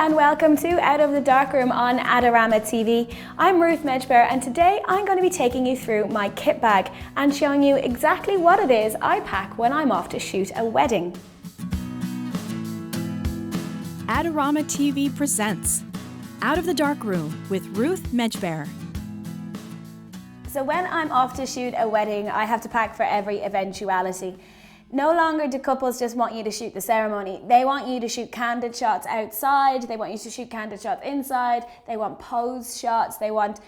and welcome to Out of the Darkroom on Adorama TV. I'm Ruth Medjber and today I'm going to be taking you through my kit bag and showing you exactly what it is I pack when I'm off to shoot a wedding. Adorama TV presents Out of the Darkroom with Ruth Medjber. So when I'm off to shoot a wedding, I have to pack for every eventuality. No longer do couples just want you to shoot the ceremony. They want you to shoot candid shots outside. They want you to shoot candid shots inside. They want pose shots. They want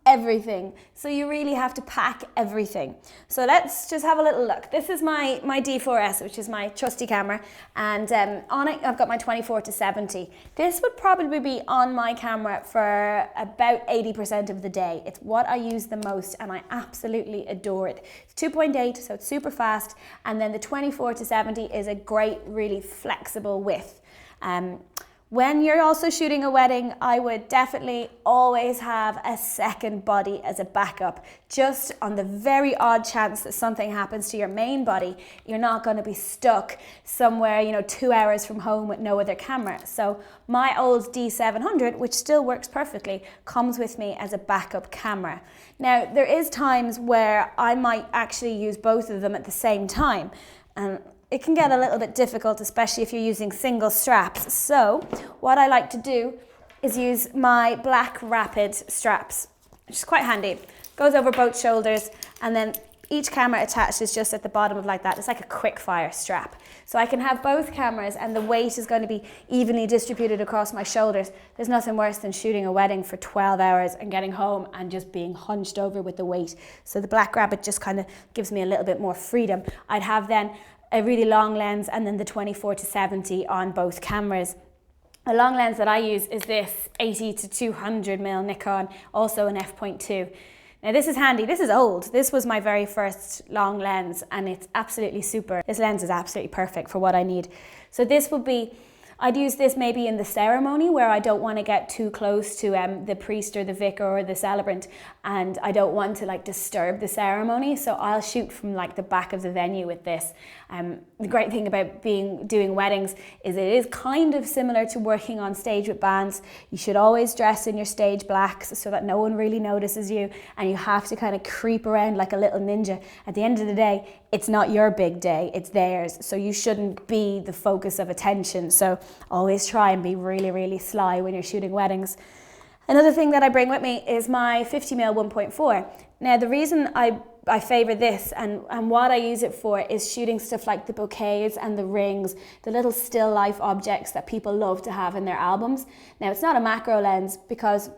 everything. So you really have to pack everything. So let's just have a little look. This is my D4S, which is my trusty camera. And on it, I've got my 24-70. This would probably be on my camera for about 80% of the day. It's what I use the most and I absolutely adore it. It's 2.8, so it's super fast. And then the 24-70 is a great, really flexible width. When you're also shooting a wedding, I would definitely always have a second body as a backup. Just on the very odd chance that something happens to your main body, you're not going to be stuck somewhere, 2 hours from home with no other camera. So my old D700, which still works perfectly, comes with me as a backup camera. Now, there is times where I might actually use both of them at the same time. It can get a little bit difficult, especially if you're using single straps. So what I like to do is use my BlackRapid straps, which is quite handy. Goes over both shoulders, and then each camera attaches just at the bottom of like that. It's like a quick fire strap. So I can have both cameras and the weight is going to be evenly distributed across my shoulders. There's nothing worse than shooting a wedding for 12 hours and getting home and just being hunched over with the weight. So the BlackRapid just kind of gives me a little bit more freedom. I'd have then a really long lens and then the 24-70 on both cameras. The long lens that I use is this 80-200mm Nikon, also an f.2. Now this is handy, this is old. This was my very first long lens and it's absolutely super. This lens is absolutely perfect for what I need. So this would be, I'd use this maybe in the ceremony where I don't want to get too close to the priest or the vicar or the celebrant, and I don't want to disturb the ceremony, so I'll shoot from the back of the venue with this. The great thing about doing weddings is it is kind of similar to working on stage with bands. You should always dress in your stage blacks so that no one really notices you, and you have to kind of creep around like a little ninja. At the end of the day, it's not your big day, it's theirs, so you shouldn't be the focus of attention. So always try and be really, really sly when you're shooting weddings. Another thing that I bring with me is my 50mm 1.4. Now the reason I favour this and what I use it for is shooting stuff like the bouquets and the rings, the little still life objects that people love to have in their albums. Now it's not a macro lens because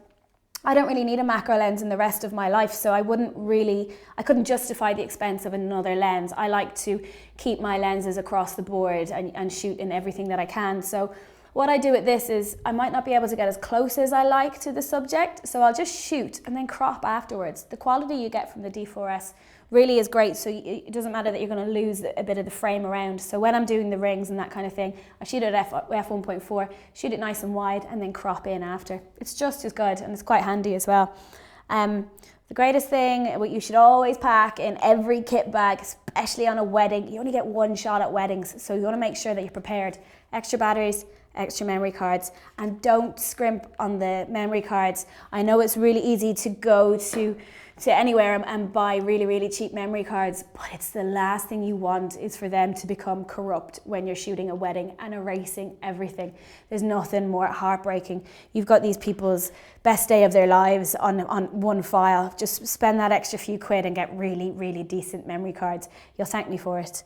I don't really need a macro lens in the rest of my life, so I couldn't justify the expense of another lens. I like to keep my lenses across the board and shoot in everything that I can. So what I do with this is I might not be able to get as close as I like to the subject, so I'll just shoot and then crop afterwards. The quality you get from the D4S really is great, so it doesn't matter that you're going to lose a bit of the frame around. So when I'm doing the rings and that kind of thing, I shoot it at f1.4, shoot it nice and wide, and then crop in after. It's just as good, and it's quite handy as well. The greatest thing, what you should always pack in every kit bag, especially on a wedding, you only get one shot at weddings, so you want to make sure that you're prepared. Extra batteries, extra memory cards, and don't scrimp on the memory cards. I know it's really easy to go to anywhere and buy really, really cheap memory cards, but it's the last thing you want is for them to become corrupt when you're shooting a wedding and erasing everything. There's nothing more heartbreaking. You've got these people's best day of their lives on one file. Just spend that extra few quid and get really, really decent memory cards. You'll thank me for it.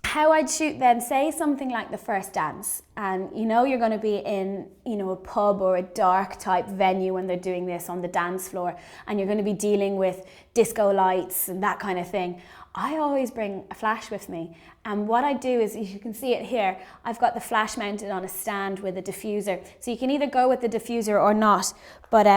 How I'd shoot then, say something like the first dance, and you're going to be in a pub or a dark type venue when they're doing this on the dance floor, and you're going to be dealing with disco lights and that kind of thing. I always bring a flash with me, and what I do is, you can see it here, I've got the flash mounted on a stand with a diffuser, so you can either go with the diffuser or not, but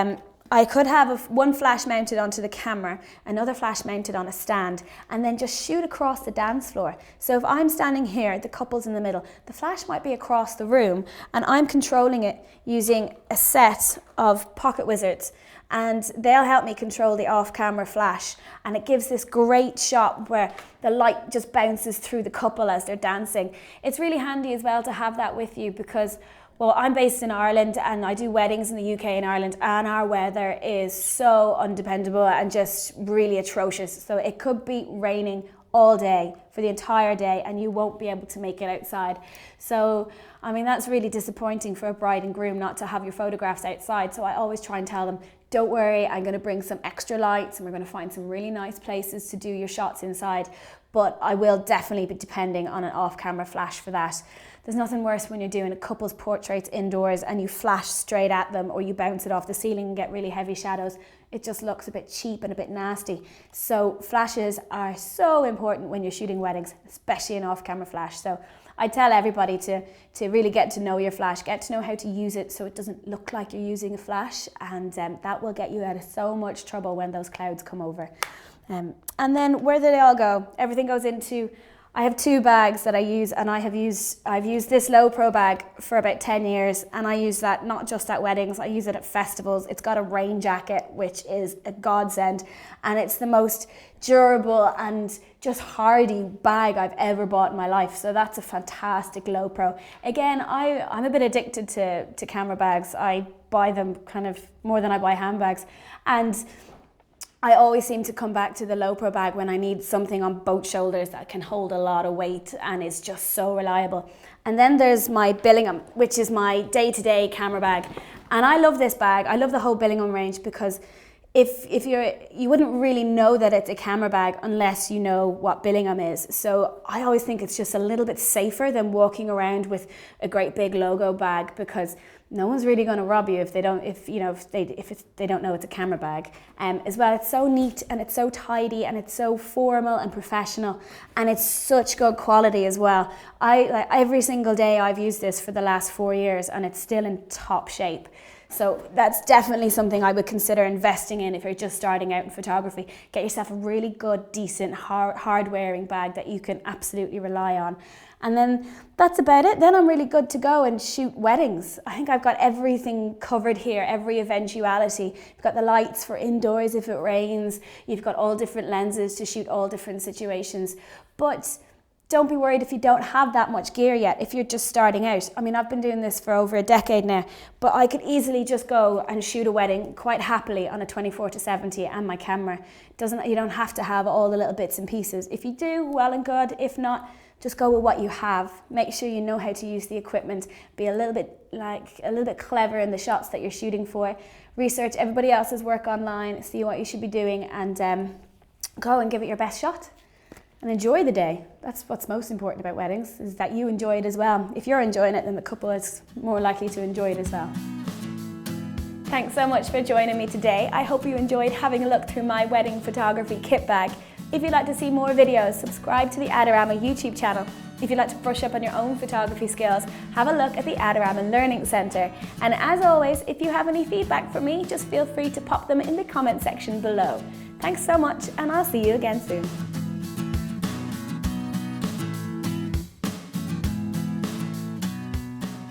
I could have one flash mounted onto the camera, another flash mounted on a stand, and then just shoot across the dance floor. So if I'm standing here, the couple's in the middle, the flash might be across the room, and I'm controlling it using a set of pocket wizards, and they'll help me control the off-camera flash, and it gives this great shot where the light just bounces through the couple as they're dancing. It's really handy as well to have that with you because, well, I'm based in Ireland and I do weddings in the UK and Ireland, and our weather is so undependable and just really atrocious. So it could be raining all day for the entire day and you won't be able to make it outside. So, I mean, that's really disappointing for a bride and groom not to have your photographs outside. So I always try and tell them, don't worry, I'm going to bring some extra lights and we're going to find some really nice places to do your shots inside. But I will definitely be depending on an off-camera flash for that. There's nothing worse when you're doing a couple's portraits indoors and you flash straight at them or you bounce it off the ceiling and get really heavy shadows. It just looks a bit cheap and a bit nasty. So flashes are so important when you're shooting weddings, especially an off-camera flash. So I tell everybody to really get to know your flash, get to know how to use it so it doesn't look like you're using a flash, and that will get you out of so much trouble when those clouds come over. And then where do they all go? Everything goes into, I have 2 bags that I use, and I've used this Lowepro bag for about 10 years, and I use that not just at weddings, I use it at festivals. It's got a rain jacket, which is a godsend, and it's the most durable and just hardy bag I've ever bought in my life. So that's a fantastic Lowepro. Again, I'm a bit addicted to camera bags. I buy them kind of more than I buy handbags, and I always seem to come back to the Lowepro bag when I need something on both shoulders that can hold a lot of weight and is just so reliable. And then there's my Billingham, which is my day-to-day camera bag. And I love this bag. I love the whole Billingham range because you wouldn't really know that it's a camera bag unless you know what Billingham is. So I always think it's just a little bit safer than walking around with a great big logo bag, because no one's really going to rob you if they don't know it's a camera bag. As well, it's so neat and it's so tidy and it's so formal and professional, and it's such good quality as well. Every single day I've used this for the last 4 years and it's still in top shape. So that's definitely something I would consider investing in if you're just starting out in photography. Get yourself a really good, decent, hard-wearing bag that you can absolutely rely on. And then that's about it. Then I'm really good to go and shoot weddings. I think I've got everything covered here, every eventuality. You've got the lights for indoors if it rains. You've got all different lenses to shoot all different situations. But don't be worried if you don't have that much gear yet, if you're just starting out. I mean, I've been doing this for over a decade now, but I could easily just go and shoot a wedding quite happily on a 24-70 and my camera. You don't have to have all the little bits and pieces. If you do, well and good. If not, just go with what you have. Make sure you know how to use the equipment. Be a little bit clever in the shots that you're shooting for. Research everybody else's work online, see what you should be doing, and go and give it your best shot. And enjoy the day. That's what's most important about weddings, is that you enjoy it as well. If you're enjoying it, then the couple is more likely to enjoy it as well. Thanks so much for joining me today. I hope you enjoyed having a look through my wedding photography kit bag. If you'd like to see more videos, subscribe to the Adorama YouTube channel. If you'd like to brush up on your own photography skills, have a look at the Adorama Learning Centre. And as always, if you have any feedback for me, just feel free to pop them in the comment section below. Thanks so much, and I'll see you again soon.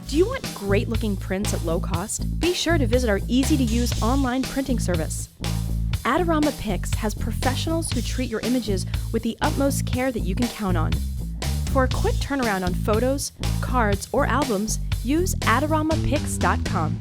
Do you want great looking prints at low cost? Be sure to visit our easy-to-use online printing service. Adorama Pix has professionals who treat your images with the utmost care that you can count on. For a quick turnaround on photos, cards, or albums, use adoramapix.com.